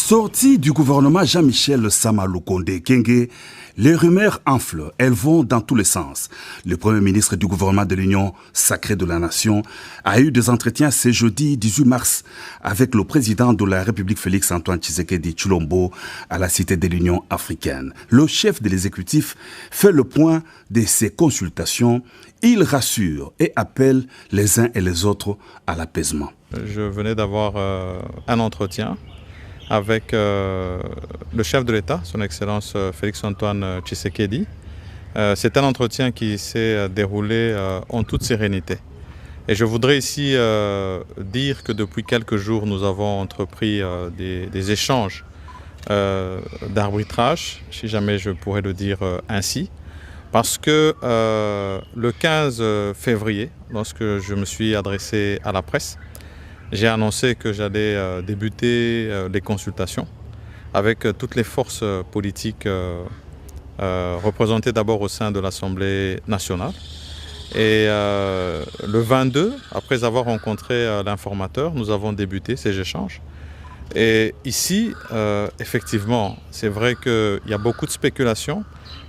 Sortie du gouvernement Jean-Michel Sama Lukonde Kyenge, les rumeurs enflent, elles vont dans tous les sens. Le Premier ministre du gouvernement de l'Union sacrée de la Nation a eu des entretiens ce jeudi 18 mars avec le président de la République Félix-Antoine Tshisekedi Tshilombo à la Cité de l'Union africaine. Le chef de l'exécutif fait le point de ces consultations. Il rassure et appelle les uns et les autres à l'apaisement. Je venais d'avoir un entretien avec le chef de l'État, son Excellence Félix-Antoine Tshisekedi. C'est un entretien qui s'est déroulé en toute sérénité. Et je voudrais ici dire que depuis quelques jours, nous avons entrepris des échanges d'arbitrage, si jamais je pourrais le dire ainsi, parce que le 15 février, lorsque je me suis adressé à la presse, j'ai annoncé que j'allais débuter les consultations avec toutes les forces politiques représentées d'abord au sein de l'Assemblée nationale. Et le 22, après avoir rencontré l'informateur, nous avons débuté ces échanges. Et ici, effectivement, c'est vrai qu'il y a beaucoup de spéculations,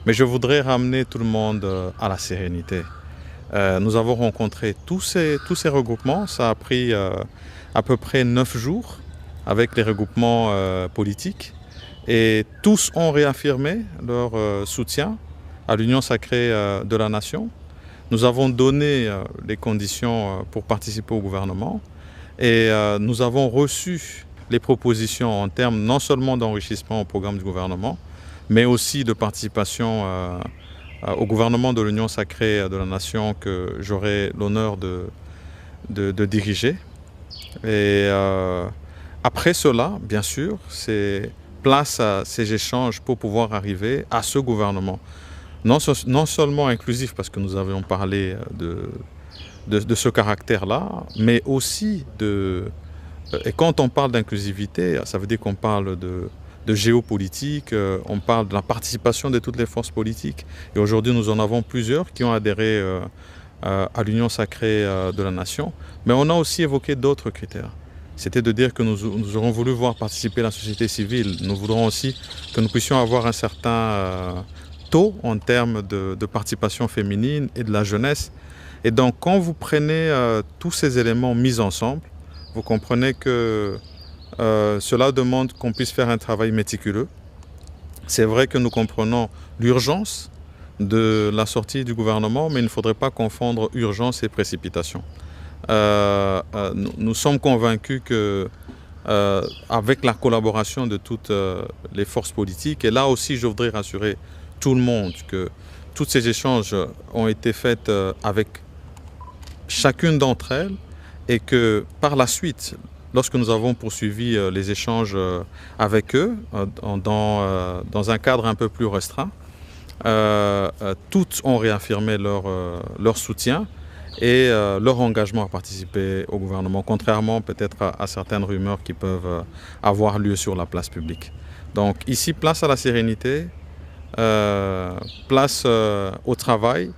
mais je voudrais ramener tout le monde à la sérénité. Nous avons rencontré tous ces regroupements. Ça a pris à peu près 9 jours avec les regroupements politiques. Et tous ont réaffirmé leur soutien à l'Union sacrée de la Nation. Nous avons donné les conditions pour participer au gouvernement. Et nous avons reçu les propositions en termes non seulement d'enrichissement au programme du gouvernement, mais aussi de participation au gouvernement de l'Union sacrée de la Nation que j'aurai l'honneur de diriger. Et après cela, bien sûr, c'est place à ces échanges pour pouvoir arriver à ce gouvernement. Non seulement inclusif, parce que nous avions parlé de ce caractère-là, mais aussi et quand on parle d'inclusivité, ça veut dire qu'on parle de géopolitique, on parle de la participation de toutes les forces politiques. Et aujourd'hui, nous en avons plusieurs qui ont adhéré à l'Union sacrée de la Nation. Mais on a aussi évoqué d'autres critères. C'était de dire que nous aurons voulu voir participer la société civile. Nous voudrons aussi que nous puissions avoir un certain taux en termes de participation féminine et de la jeunesse. Et donc, quand vous prenez tous ces éléments mis ensemble, vous comprenez que cela demande qu'on puisse faire un travail méticuleux. C'est vrai que nous comprenons l'urgence de la sortie du gouvernement, mais il ne faudrait pas confondre urgence et précipitation. Nous sommes convaincus que avec la collaboration de toutes les forces politiques, et là aussi je voudrais rassurer tout le monde que tous ces échanges ont été faits avec chacune d'entre elles, et que par la suite, lorsque nous avons poursuivi les échanges avec eux, dans un cadre un peu plus restreint, toutes ont réaffirmé leur soutien et leur engagement à participer au gouvernement, contrairement peut-être à certaines rumeurs qui peuvent avoir lieu sur la place publique. Donc ici, place à la sérénité, place au travail,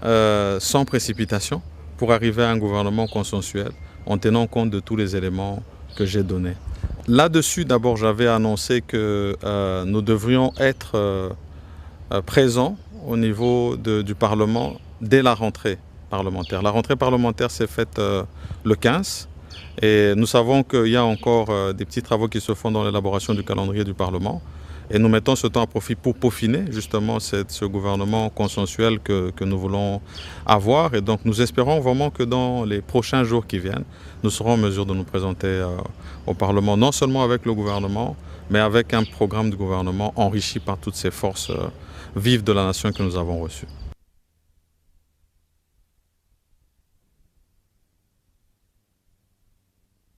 sans précipitation, pour arriver à un gouvernement consensuel, en tenant compte de tous les éléments que j'ai donnés. Là-dessus, d'abord, j'avais annoncé que nous devrions être présents au niveau du Parlement dès la rentrée parlementaire. La rentrée parlementaire s'est faite le 15 et nous savons qu'il y a encore des petits travaux qui se font dans l'élaboration du calendrier du Parlement. Et nous mettons ce temps à profit pour peaufiner justement ce gouvernement consensuel que nous voulons avoir. Et donc nous espérons vraiment que dans les prochains jours qui viennent, nous serons en mesure de nous présenter au Parlement, non seulement avec le gouvernement, mais avec un programme de gouvernement enrichi par toutes ces forces vives de la nation que nous avons reçues.